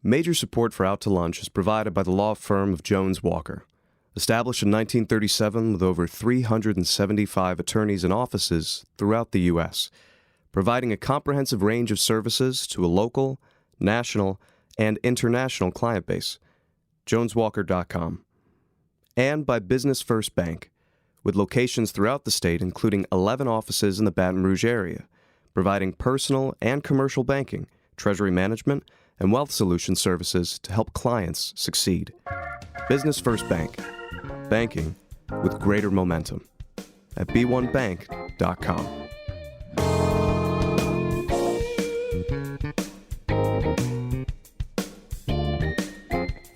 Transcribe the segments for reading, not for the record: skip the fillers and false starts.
Major support for Out to Lunch is provided by the law firm of Jones Walker. Established in 1937 with over 375 attorneys and offices throughout the U.S., providing a comprehensive range of services to a local, national, and international client base. JonesWalker.com. And by Business First Bank, with locations throughout the state, including 11 offices in the Baton Rouge area, providing personal and commercial banking, treasury management, and wealth solution services to help clients succeed. Business First Bank. Banking with greater momentum. At b1bank.com.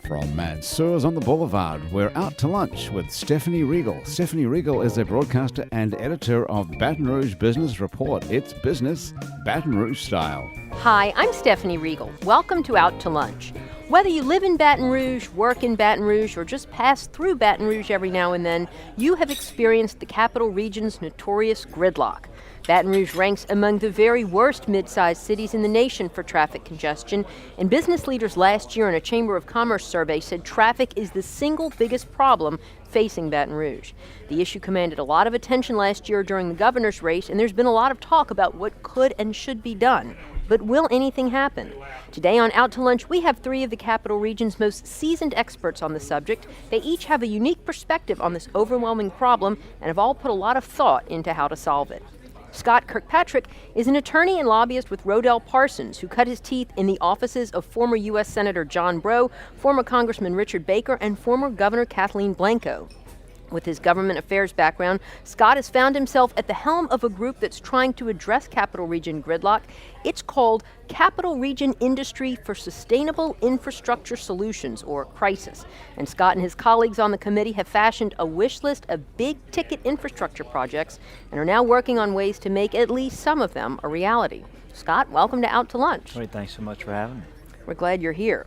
From Mansurs on the Boulevard, we're out to lunch with Stephanie Riegel. Stephanie Riegel is a broadcaster and editor of Baton Rouge Business Report. It's business Baton Rouge style. Hi, I'm Stephanie Riegel. Welcome to Out to Lunch. Whether you live in Baton Rouge, work in Baton Rouge, or just pass through Baton Rouge every now and then, you have experienced the capital region's notorious gridlock. Baton Rouge ranks among the very worst mid-sized cities in the nation for traffic congestion, and business leaders last year in a Chamber of Commerce survey said traffic is the single biggest problem facing Baton Rouge. The issue commanded a lot of attention last year during the governor's race, and there's been a lot of talk about what could and should be done. But will anything happen? Today on Out to Lunch, we have three of the capital region's most seasoned experts on the subject. They each have a unique perspective on this overwhelming problem and have all put a lot of thought into how to solve it. Scott Kirkpatrick is an attorney and lobbyist with Roedel Parsons, who cut his teeth in the offices of former U.S. Senator John Breaux, former Congressman Richard Baker, and former Governor Kathleen Blanco. With his government affairs background, Scott has found himself at the helm of a group that's trying to address Capital Region gridlock. It's called Capital Region Industry for Sustainable Infrastructure Solutions, or CRISIS. And Scott and his colleagues on the committee have fashioned a wish list of big-ticket infrastructure projects and are now working on ways to make at least some of them a reality. Scott, welcome to Out to Lunch. Great, thanks so much for having me. We're glad you're here.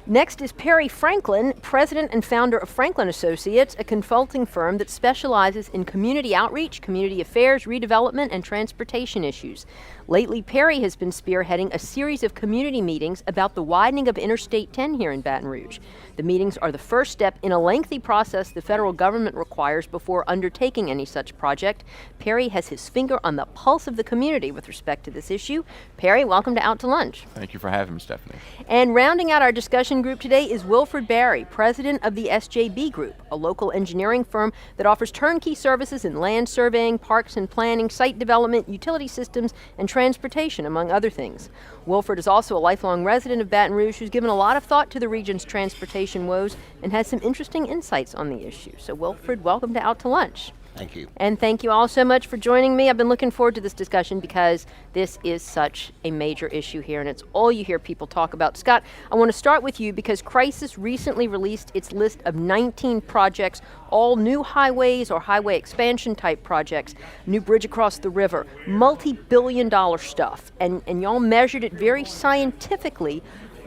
Next is Perry Franklin, president and founder of Franklin Associates, a consulting firm that specializes in community outreach, community affairs, redevelopment, and transportation issues. Lately, Perry has been spearheading a series of community meetings about the widening of Interstate 10 here in Baton Rouge. The meetings are the first step in a lengthy process the federal government requires before undertaking any such project. Perry has his finger on the pulse of the community with respect to this issue. Perry, welcome to Out to Lunch. Thank you for having me, Stephanie. And rounding out our discussion group today is Wilfred Barry, president of the SJB Group, a local engineering firm that offers turnkey services in land surveying, parks and planning, site development, utility systems, and transportation, among other things. Wilfred is also a lifelong resident of Baton Rouge who's given a lot of thought to the region's transportation woes and has some interesting insights on the issue. So Wilfred, welcome to Out to Lunch. Thank you. And thank you all so much for joining me. I've been looking forward to this discussion because this is such a major issue here, and it's all you hear people talk about. Scott, I want to start with you because CRISIS recently released its list of 19 projects, all new highways or highway expansion type projects, new bridge across the river, multi-billion-dollar stuff. And y'all measured it very scientifically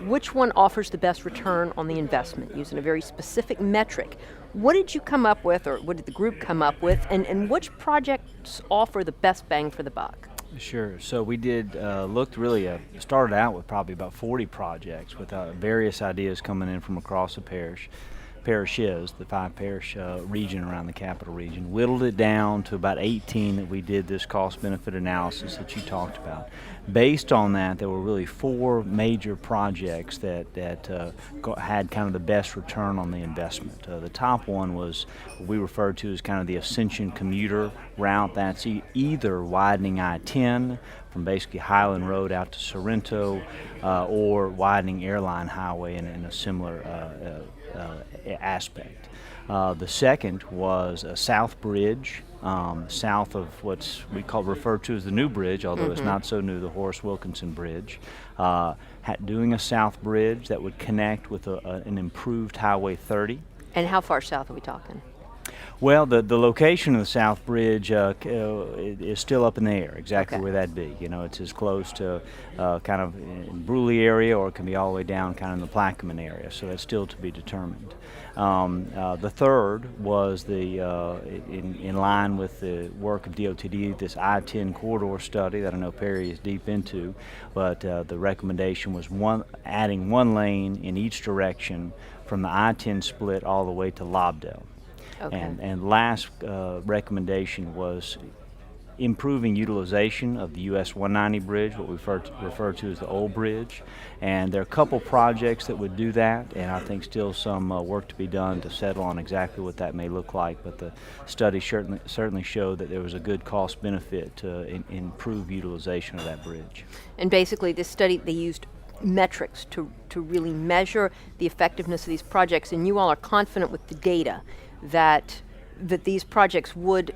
which one offers the best return on the investment using a very specific metric. What did you come up with, or what did the group come up with, and which projects offer the best bang for the buck? Sure. So we did started out with probably about 40 projects with various ideas coming in from across the parishes, the 5-parish region around the capital region, whittled it down to about 18 that we did this cost-benefit analysis that you talked about. Based on that, there were really 4 major projects that had kind of the best return on the investment. The top one was what we referred to as kind of the Ascension commuter route. That's either widening I-10 from basically Highland Road out to Sorrento, or widening Airline Highway in a similar aspect. The second was a South Bridge, south of what's referred to as the New Bridge, although it's not so new, the Horace Wilkinson Bridge. Doing a South Bridge that would connect with an improved Highway 30. And how far south are we talking? Well, the location of the South Bridge is still up in the air, exactly Okay. where that'd be. You know, it's as close to kind of in Breaux area, or it can be all the way down kind of in the Plaquemine area, so that's still to be determined. The third was in line with the work of DOTD, this I-10 corridor study that I know Perry is deep into, but the recommendation was adding one lane in each direction from the I-10 split all the way to Lobdell. Okay. And last recommendation was improving utilization of the U.S. 190 bridge, what we refer to as the old bridge. And there are a couple projects that would do that, and I think still some work to be done to settle on exactly what that may look like. But the study certainly showed that there was a good cost benefit to improve utilization of that bridge. And basically, this study, they used metrics to really measure the effectiveness of these projects, and you all are confident with the data that these projects would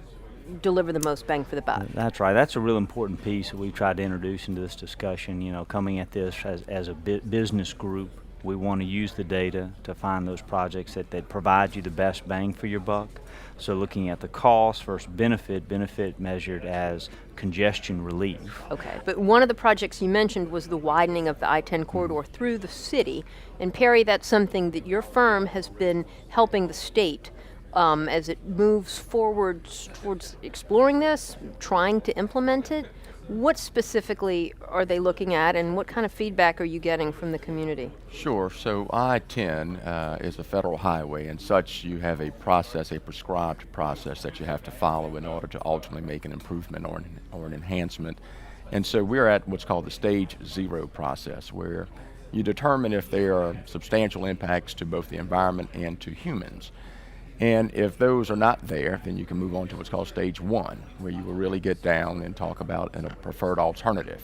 deliver the most bang for the buck. That's right. That's a real important piece that we tried to introduce into this discussion. You know, coming at this as a business group, we want to use the data to find those projects that provide you the best bang for your buck. So looking at the cost versus benefit measured as congestion relief. Okay, but one of the projects you mentioned was the widening of the I-10 corridor through the city. And Perry, that's something that your firm has been helping the state as it moves forward towards exploring this, trying to implement it. What specifically are they looking at, and what kind of feedback are you getting from the community? Sure. So I-10 is a federal highway, and such you have a prescribed process that you have to follow in order to ultimately make an improvement or an enhancement. And so we're at what's called the Stage 0 process, where you determine if there are substantial impacts to both the environment and to humans. And if those are not there, then you can move on to what's called Stage 1, where you will really get down and talk about a preferred alternative.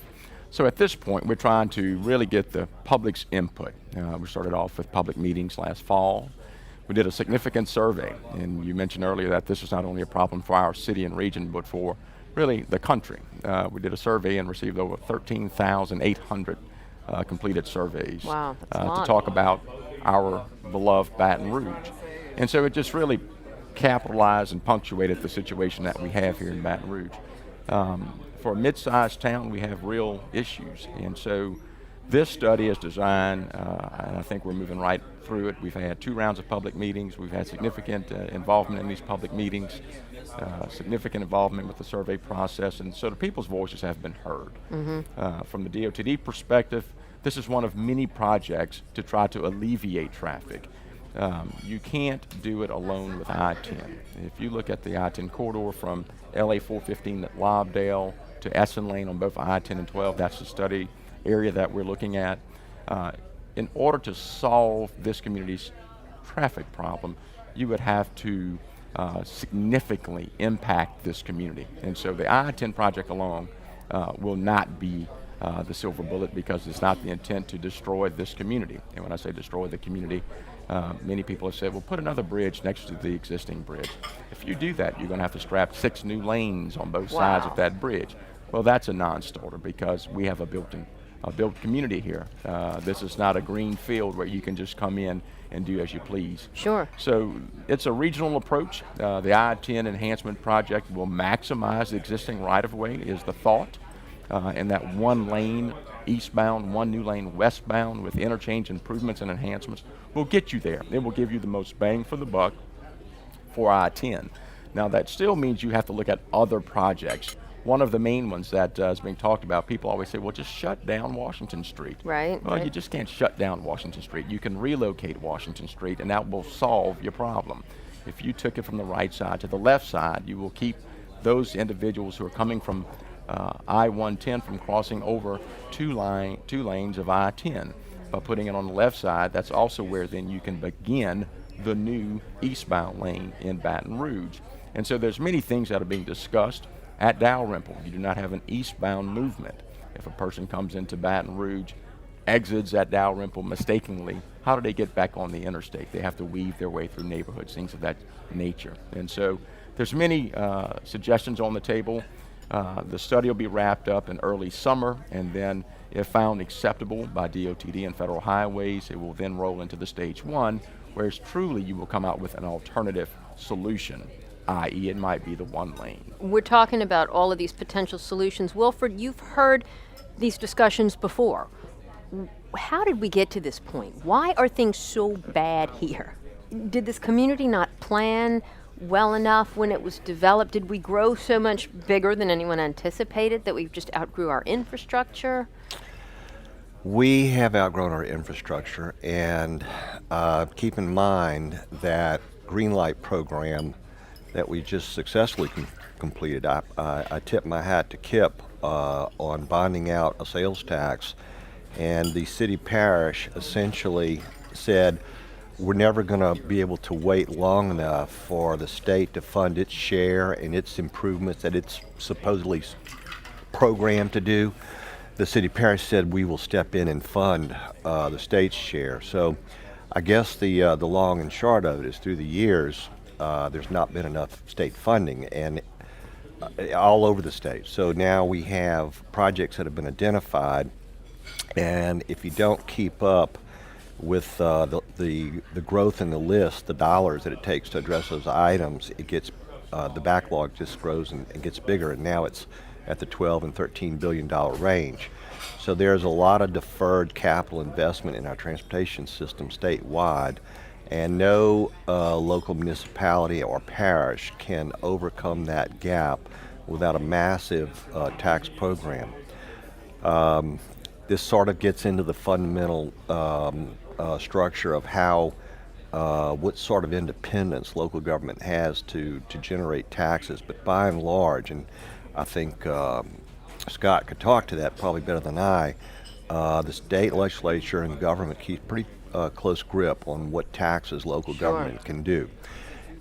So at this point, we're trying to really get the public's input. We started off with public meetings last fall. We did a significant survey, and you mentioned earlier that this is not only a problem for our city and region, but for really the country. We did a survey and received over 13,800 completed surveys. Wow, that's a lot. to talk about our beloved Baton Rouge. And so it just really capitalized and punctuated the situation that we have here in Baton Rouge. For a mid-sized town, we have real issues. And so this study is designed, and I think we're moving right through it. We've had 2 rounds of public meetings. We've had significant involvement in these public meetings, significant involvement with the survey process. And so the people's voices have been heard. From the DOTD perspective, this is one of many projects to try to alleviate traffic. You can't do it alone with I-10. If you look at the I-10 corridor from LA 415 at Lobdell to Essen Lane on both I-10 and 12, that's the study area that we're looking at. In order to solve this community's traffic problem, you would have to significantly impact this community. And so the I-10 project alone will not be the silver bullet, because it's not the intent to destroy this community. And when I say destroy the community, many people have said, well, put another bridge next to the existing bridge. If you do that, you're going to have to strap 6 new lanes on both sides of that bridge. Well, that's a non-starter, because we have a built community here. This is not a green field where you can just come in and do as you please. Sure. So it's a regional approach. The I-10 enhancement project will maximize the existing right-of-way is the thought. And that 1 lane eastbound, 1 new lane westbound with interchange improvements and enhancements will get you there. It will give you the most bang for the buck for I-10. Now that still means you have to look at other projects. One of the main ones that is being talked about, people always say, well, just shut down Washington Street. Right. Well, you just can't shut down Washington Street. You can relocate Washington Street, and that will solve your problem. If you took it from the right side to the left side, you will keep those individuals who are coming from I-110 from crossing over 2 lanes of I-10. By putting it on the left side, that's also where then you can begin the new eastbound lane in Baton Rouge. And so there's many things that are being discussed. At Dalrymple, you do not have an eastbound movement. If a person comes into Baton Rouge, exits at Dalrymple mistakenly, how do they get back on the interstate? They have to weave their way through neighborhoods, things of that nature. And so there's many suggestions on the table. The study will be wrapped up in early summer, and then if found acceptable by DOTD and federal highways, it will then roll into the Stage 1, whereas truly you will come out with an alternative solution, i.e. it might be the one lane. We're talking about all of these potential solutions. Wilfred, you've heard these discussions before. How did we get to this point? Why are things so bad here? Did this community not plan well enough when it was developed? Did we grow so much bigger than anyone anticipated that we just outgrew our infrastructure? We have outgrown our infrastructure, and keep in mind that green light program that we just successfully completed. I tip my hat to Kip on bonding out a sales tax, and the city parish essentially said, we're never going to be able to wait long enough for the state to fund its share and its improvements that it's supposedly programmed to do. The city parish said we will step in and fund the state's share. So I guess the long and short of it is through the years, there's not been enough state funding and all over the state. So now we have projects that have been identified, and if you don't keep up with the growth in the list, the dollars that it takes to address those items, it gets the backlog just grows and gets bigger, and now it's at the $12 and $13 billion range. So there's a lot of deferred capital investment in our transportation system statewide, and no local municipality or parish can overcome that gap without a massive tax program. This sort of gets into the fundamental structure of how, what sort of independence local government has to generate taxes. But by and large, and I think Scott could talk to that probably better than I, the state legislature and government keep pretty close grip on what taxes local government can do.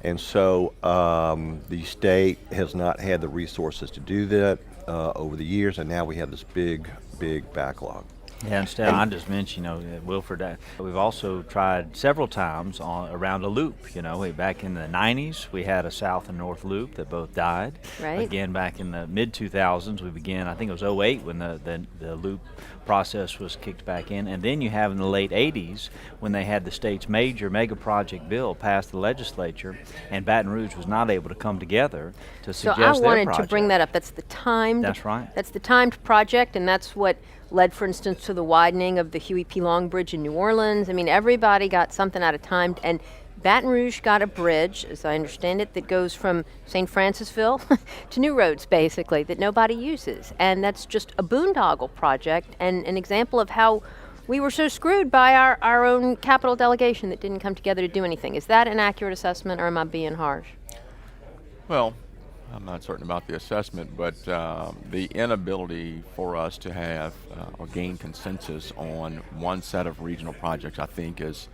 And so the state has not had the resources to do that over the years, and now we have this big backlog. Yeah, instead, I just mentioned, Wilfred, we've also tried several times around a loop. Back in the 90s, we had a south and north loop that both died. Right. Again, back in the mid-2000s, we began, I think it was 2008 when the loop process was kicked back in. And then you have in the late 80s when they had the state's major mega project bill passed the legislature, and Baton Rouge was not able to come together to suggest their project. So I wanted to bring that up. That's the timed. That's right. That's the timed project, and that's what led, for instance, to the widening of the Huey P. Long Bridge in New Orleans. I mean, everybody got something out of timed, and Baton Rouge got a bridge, as I understand it, that goes from St. Francisville to New Roads, basically, that nobody uses. And that's just a boondoggle project and an example of how we were so screwed by our own capital delegation that didn't come together to do anything. Is that an accurate assessment, or am I being harsh? Well, I'm not certain about the assessment, but the inability for us to have or gain consensus on one set of regional projects, I think, is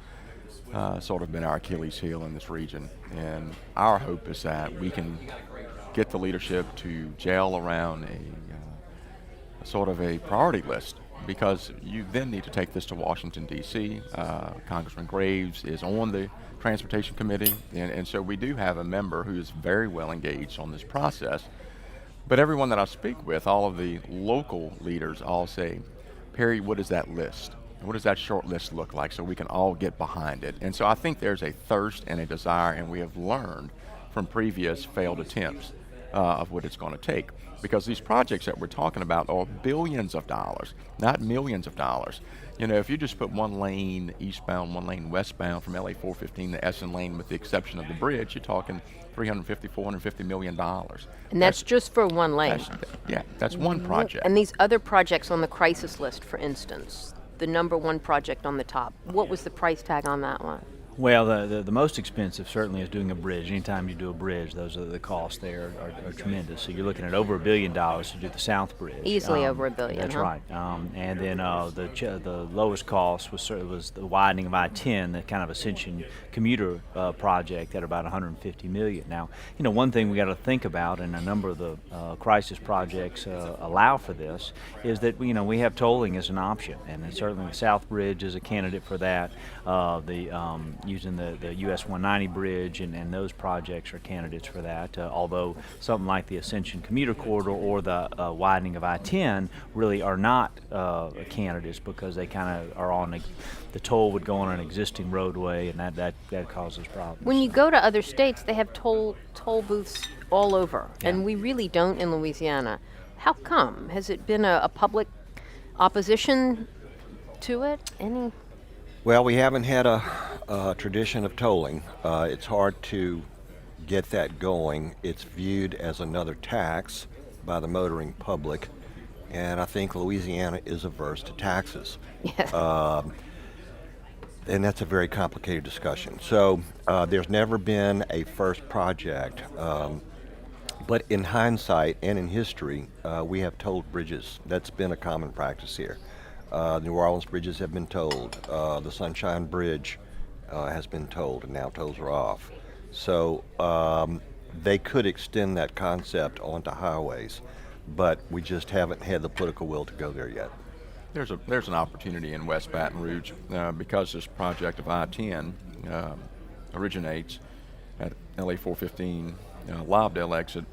sort of been our Achilles heel in this region. And our hope is that we can get the leadership to gel around a sort of a priority list, because you then need to take this to Washington, D.C. Congressman Graves is on the Transportation Committee, and so we do have a member who is very well engaged on this process. But everyone that I speak with, all of the local leaders, all say, Perry, what is that list? What does that short list look like so we can all get behind it? And so I think there's a thirst and a desire, and we have learned from previous failed attempts of what it's going to take. Because these projects that we're talking about are billions of dollars, not millions of dollars. If you just put one lane eastbound, one lane westbound from LA 415 to Essen Lane, with the exception of the bridge, you're talking $450 million. And that's just for one lane. That's one project. And these other projects on the crisis list, for instance, the number one project on the top, what was the price tag on that one? Well, the most expensive certainly is doing a bridge. Anytime you do a bridge, those are the costs there are tremendous. So you're looking at over $1 billion to do the South Bridge. Easily over $1 billion. That's huh? right. And then the lowest cost was the widening of I-10, the kind of Ascension commuter project at about $150 million. Now, one thing we got to think about, and a number of the crisis projects allow for this, is that we have tolling as an option, and certainly the South Bridge is a candidate for that. using the U.S. 190 bridge, and those projects are candidates for that. Although something like the Ascension commuter corridor or the widening of I-10 really are not candidates, because they kind of are on the toll would go on an existing roadway, and that causes problems. When you go to other states, they have toll booths all over, Yeah. and we really don't in Louisiana. How come? Has it been a public opposition to it? Any? Well, we haven't had a tradition of tolling. It's hard to get that going. It's viewed as another tax by the motoring public, and I think Louisiana is averse to taxes. Yes. And that's a very complicated discussion. So there's never been a first project, but in hindsight and in history, we have tolled bridges. That's been a common practice here. New Orleans bridges have been tolled. The Sunshine Bridge has been tolled, and now tolls are off. So they could extend that concept onto highways, but we just haven't had the political will to go there yet. There's an opportunity in West Baton Rouge because this project of I-10 originates at LA 415 Lobdell exit.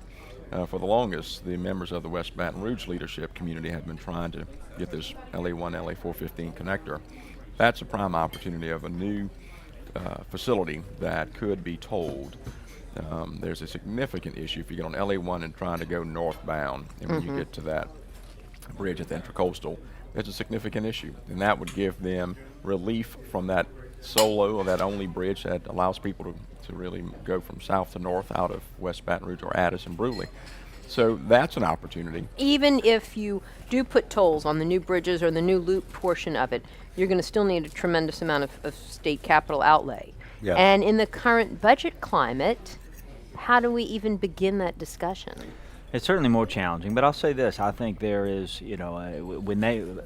For the longest, the members of the West Baton Rouge leadership community have been trying to get this LA1, LA 415 connector. That's a prime opportunity of a new facility that could be tolled. There's a significant issue if you get on LA1 and trying to go northbound, and when you get to that bridge at the Intracoastal, there's a significant issue, and that would give them relief from that solo or that only bridge that allows people to really go from south to north out of West Baton Rouge or Addis and Breaux. So that's an opportunity. Even if you do put tolls on the new bridges or the new loop portion of it, you're going to still need a tremendous amount of state capital outlay. Yeah. And in the current budget climate, how do we even begin that discussion? It's certainly more challenging, but I'll say this: I think there is, when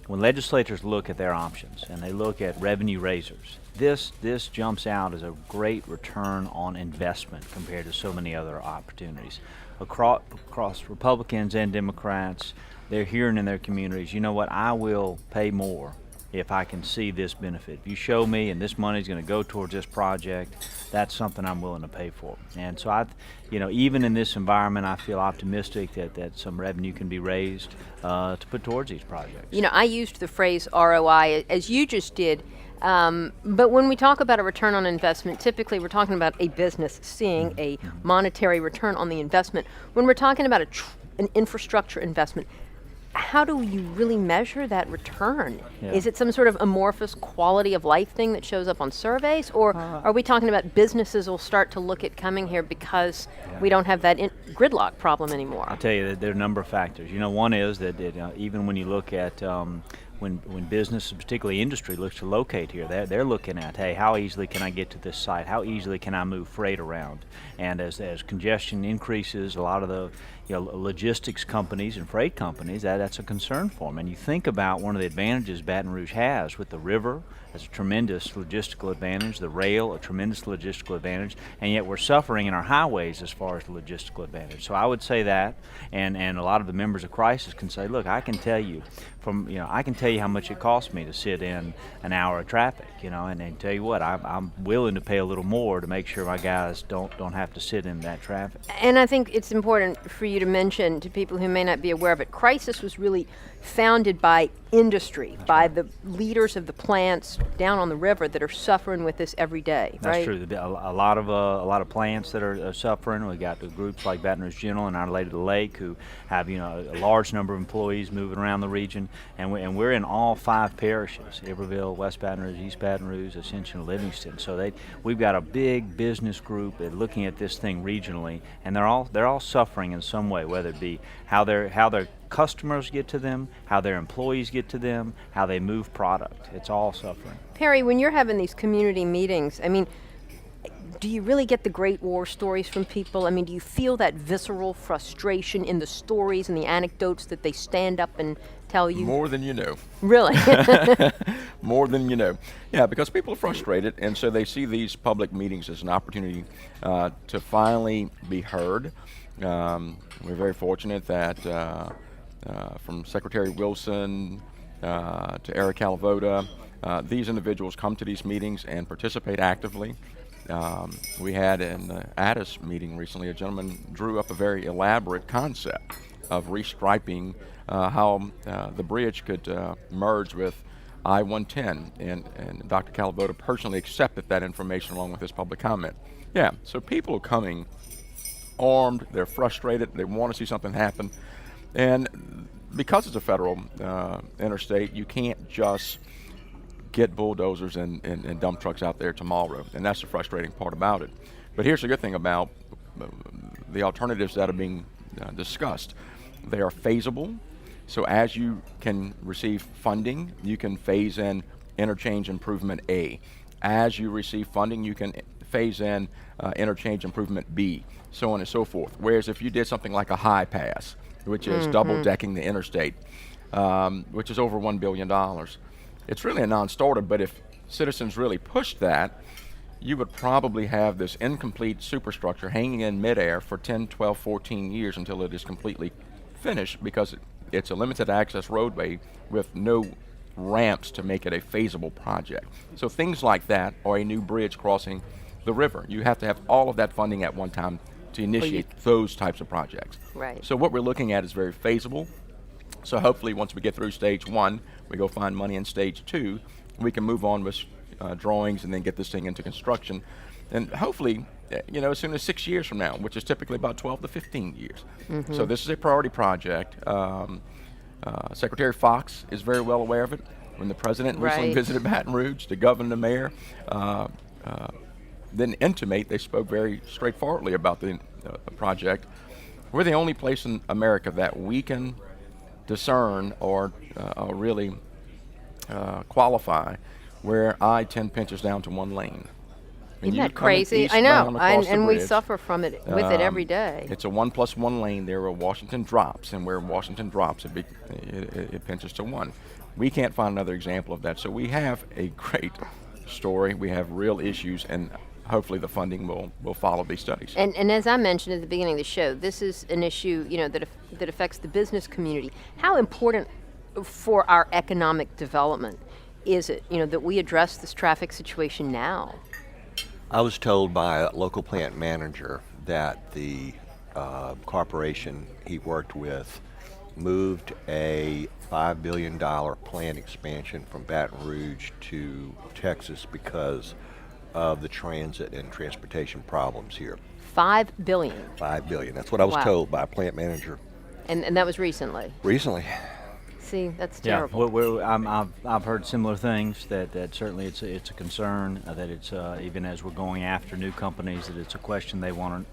legislators look at their options and they look at revenue raisers, this jumps out as a great return on investment compared to so many other opportunities. Across Republicans and Democrats, they're hearing in their communities, you know what, I will pay more if I can see this benefit. If you show me and this money is going to go towards this project, that's something I'm willing to pay for. And so even in this environment, I feel optimistic that some revenue can be raised to put towards these projects. I used the phrase ROI as you just did, but when we talk about a return on investment, typically we're talking about a business seeing a monetary return on the investment. When we're talking about an infrastructure investment, how do you really measure that return? Yeah. Is it some sort of amorphous quality of life thing that shows up on surveys, or are we talking about businesses will start to look at coming here because we don't have that gridlock problem anymore? I'll tell you that there are a number of factors. One is that even when you look at when business, particularly industry, looks to locate here, they're looking at, hey, how easily can I get to this site? How easily can I move freight around? And as congestion increases, a lot of the logistics companies and freight companies, that's a concern for them. And you think about one of the advantages Baton Rouge has with the river, as a tremendous logistical advantage, the rail, a tremendous logistical advantage, and yet we're suffering in our highways as far as the logistical advantage. So I would say that, and a lot of the members of Crisis can say, look, I can tell you how much it costs me to sit in an hour of traffic, and tell you what, I'm willing to pay a little more to make sure my guys don't have to sit in that traffic. And I think it's important for you to mention to people who may not be aware of it, Crisis was really founded by industry, by the leaders of the plants down on the river that are suffering with this every day. That's right? true. A lot of plants that are suffering. We got the groups like Baton Rouge General and Our Lady of the Lake who have a large number of employees moving around the region, and we're in all 5 parishes: Iberville, West Baton Rouge, East Baton Rouge, Ascension, Livingston. So we've got a big business group looking at this thing regionally, and they're all suffering in some way, whether it be how their customers get to them, how their employees get to them, how they move product. It's all suffering. Perry, when you're having these community meetings, do you really get the great war stories from people? Do you feel that visceral frustration in the stories and the anecdotes that they stand up and tell you? More than you know. Really? More than you know. Yeah, because people are frustrated, and so they see these public meetings as an opportunity to finally be heard. We're very fortunate that from Secretary Wilson to Eric Calavoda, these individuals come to these meetings and participate actively. We had in the Addis meeting recently, a gentleman drew up a very elaborate concept of restriping how the bridge could merge with I-110, and Dr. Calavoda personally accepted that information along with his public comment. Yeah, so people are coming armed, they're frustrated, they want to see something happen, and because it's a federal interstate, you can't just get bulldozers and dump trucks out there tomorrow, and that's the frustrating part about it. But here's the good thing about the alternatives that are being discussed. They are phasable, so as you can receive funding, you can phase in interchange improvement A. As you receive funding, you can phase in interchange improvement B, so on and so forth. Whereas if you did something like a high pass, which is double-decking the interstate, which is over $1 billion, it's really a non-starter, but if citizens really pushed that, you would probably have this incomplete superstructure hanging in midair for 10, 12, 14 years until it is completely finished, because it's a limited access roadway with no ramps to make it a feasible project. So things like that, or a new bridge crossing the river, you have to have all of that funding at one time to initiate those types of projects. Right. So what we're looking at is very feasible. So hopefully once we get through stage 1, we go find money in stage 2, we can move on with drawings and then get this thing into construction. And hopefully, as soon as 6 years from now, which is typically about 12 to 15 years. So this is a priority project. Secretary Fox is very well aware of it. When the president recently visited Baton Rouge, the governor and the mayor didn't intimate, they spoke very straightforwardly about the project. We're the only place in America that we can discern or really qualify where I-10 pinches down to one lane. Isn't that crazy? I know, and we suffer from it with it every day. It's a 1+1 lane there where Washington drops, and where Washington drops, it pinches to 1. We can't find another example of that. So we have a great story. We have real issues, and hopefully the funding will follow these studies. And as I mentioned at the beginning of the show, this is an issue that affects the business community. How important for our economic development is it that we address this traffic situation now? I was told by a local plant manager that the corporation he worked with moved a $5 billion plant expansion from Baton Rouge to Texas because of the transit and transportation problems here. $5 billion? $5 billion. That's what I was told by a plant manager. And that was recently? Recently. See, that's terrible. I've heard similar things, that certainly it's a concern, that it's even as we're going after new companies, that it's a question they want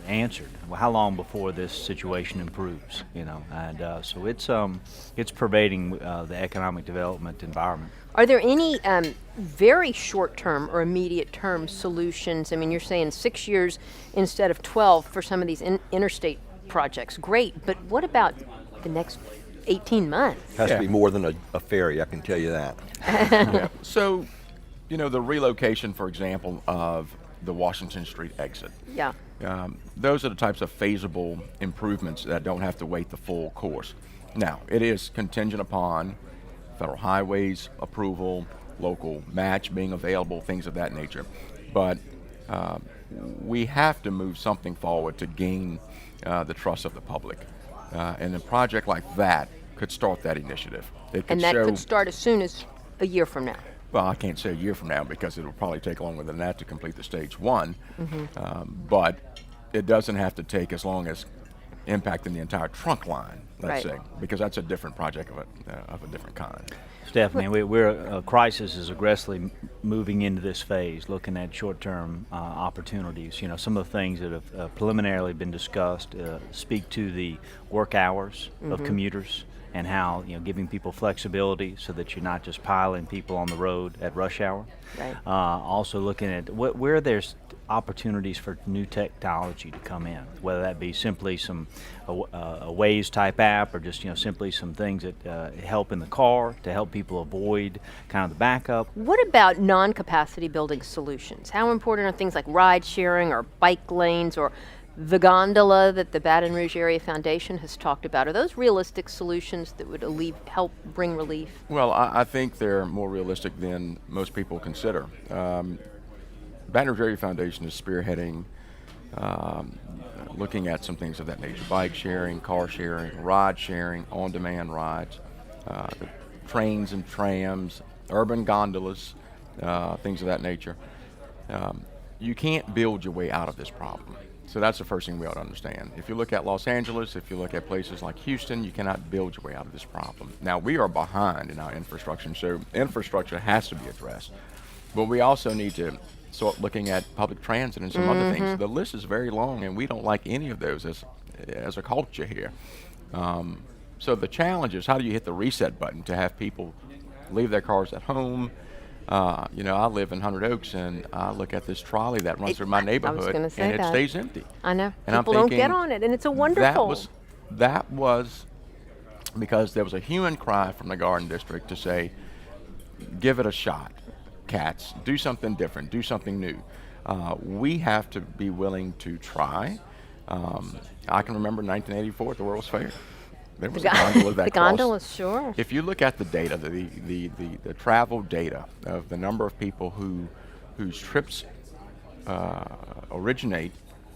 answered. Well, how long before this situation improves, and so it's pervading the economic development environment. Are there any very short-term or immediate-term solutions? I mean, you're saying 6 years instead of 12 for some of these interstate projects. Great, but what about the next 18 months? Has to be more than a ferry, I can tell you that. Yeah. So, the relocation, for example, of the Washington Street exit. Yeah. Those are the types of feasible improvements that don't have to wait the full course. Now, it is contingent upon federal highways approval, local match being available, things of that nature. But we have to move something forward to gain the trust of the public. And a project like that could start that initiative. And that could start as soon as a year from now. Well, I can't say a year from now because it will probably take longer than that to complete the stage 1. But it doesn't have to take as long as impacting the entire trunk line, let's say, because that's a different project of a different kind. Stephanie, we're crisis is aggressively moving into this phase, looking at short-term opportunities. Some of the things that have preliminarily been discussed speak to the work hours of commuters and how giving people flexibility so that you're not just piling people on the road at rush hour. Right. Also looking at where there's opportunities for new technology to come in, whether that be simply a Waze type app, or just simply some things that help in the car to help people avoid kind of the backup. What about non-capacity building solutions? How important are things like ride sharing or bike lanes or the gondola that the Baton Rouge Area Foundation has talked about? Are those realistic solutions that would help bring relief? Well, I think they're more realistic than most people consider. Baton Rouge Area Foundation is spearheading looking at some things of that nature: bike sharing, car sharing, ride sharing, on-demand rides, the trains and trams, urban gondolas, things of that nature. You can't build your way out of this problem. So that's the first thing we ought to understand. If you look at Los Angeles, if you look at places like Houston, you cannot build your way out of this problem. Now, we are behind in our infrastructure, so infrastructure has to be addressed. But we also need to start looking at public transit and some other things. The list is very long, and we don't like any of those as a culture here. So the challenge is, how do you hit the reset button to have people leave their cars at home? I live in Hundred Oaks, and I look at this trolley that runs through my neighborhood, and it stays empty. I know. And People don't get on it, and it's a wonderful. That was because there was a hue and cry from the Garden District to say, give it a shot, cats. Do something different. Do something new. We have to be willing to try. I can remember 1984 at the World's Fair. There was a gondola that the gondolas, sure. If you look at the data, the travel data of the number of people whose trips originate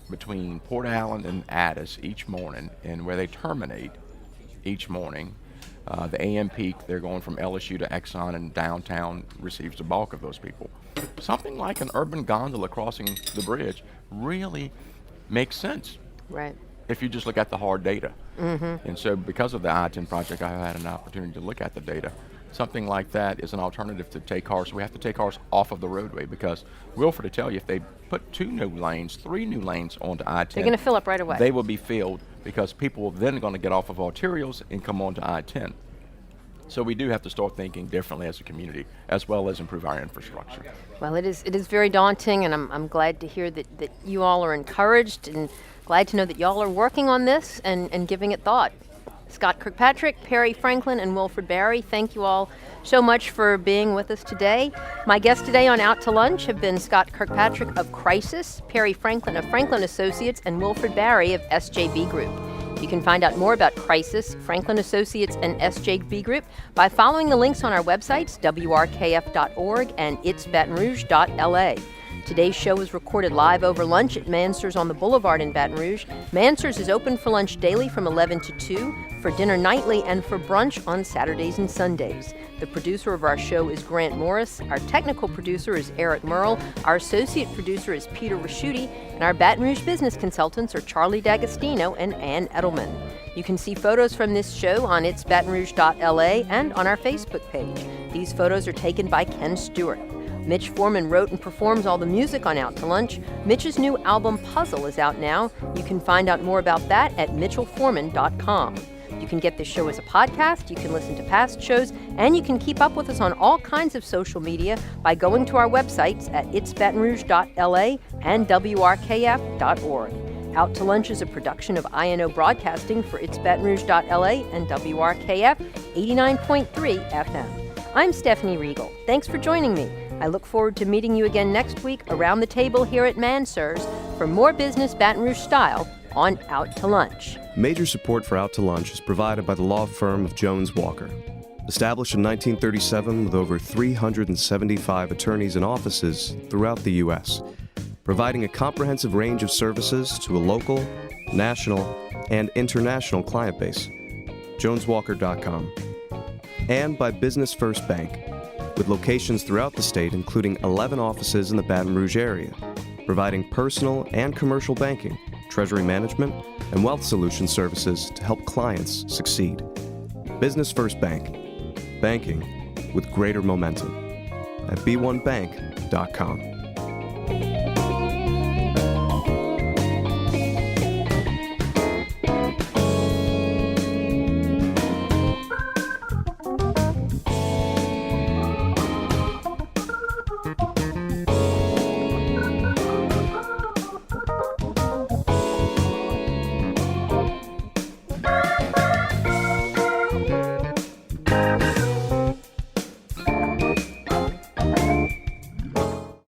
between Port Allen and Addis each morning, and where they terminate each morning, the AM peak, they're going from LSU to Exxon, and downtown receives the bulk of those people. Something like an urban gondola crossing the bridge really makes sense. Right. If you just look at the hard data. And so because of the I-10 project, I had an opportunity to look at the data. Something like that is an alternative to take cars. So we have to take cars off of the roadway, because Wilfred will tell you, if they put 2 new lanes, 3 new lanes onto I-10, they're going to fill up right away. They will be filled, because people will then going to get off of arterials and come onto I-10. So we do have to start thinking differently as a community, as well as improve our infrastructure. Well, it is very daunting, and I'm glad to hear that you all are encouraged, and glad to know that y'all are working on this and giving it thought. Scott Kirkpatrick, Perry Franklin, and Wilfred Barry, thank you all so much for being with us today. My guests today on Out to Lunch have been Scott Kirkpatrick of Crisis, Perry Franklin of Franklin Associates, and Wilfred Barry of SJB Group. You can find out more about Crisis, Franklin Associates, and SJB Group by following the links on our websites, wrkf.org and itsbatonrouge.la. Today's show was recorded live over lunch at Mansurs on the Boulevard in Baton Rouge. Mansurs is open for lunch daily from 11 to 2, for dinner nightly, and for brunch on Saturdays and Sundays. The producer of our show is Grant Morris. Our technical producer is Eric Merle. Our associate producer is Peter Raschuti. And our Baton Rouge business consultants are Charlie D'Agostino and Ann Edelman. You can see photos from this show on itsbatonrouge.la and on our Facebook page. These photos are taken by Ken Stewart. Mitch Foreman wrote and performs all the music on Out to Lunch. Mitch's new album, Puzzle, is out now. You can find out more about that at mitchellforeman.com. You can get this show as a podcast, you can listen to past shows, and you can keep up with us on all kinds of social media by going to our websites at itsbatonrouge.la and wrkf.org. Out to Lunch is a production of INO Broadcasting for itsbatonrouge.la and WRKF 89.3 FM. I'm Stephanie Riegel. Thanks for joining me. I look forward to meeting you again next week around the table here at Mansurs for more business Baton Rouge style on Out to Lunch. Major support for Out to Lunch is provided by the law firm of Jones Walker. Established in 1937 with over 375 attorneys and offices throughout the U.S., providing a comprehensive range of services to a local, national, and international client base. JonesWalker.com. And by Business First Bank, with locations throughout the state, including 11 offices in the Baton Rouge area, providing personal and commercial banking, treasury management, and wealth solution services to help clients succeed. Business First Bank, banking with greater momentum at b1bank.com.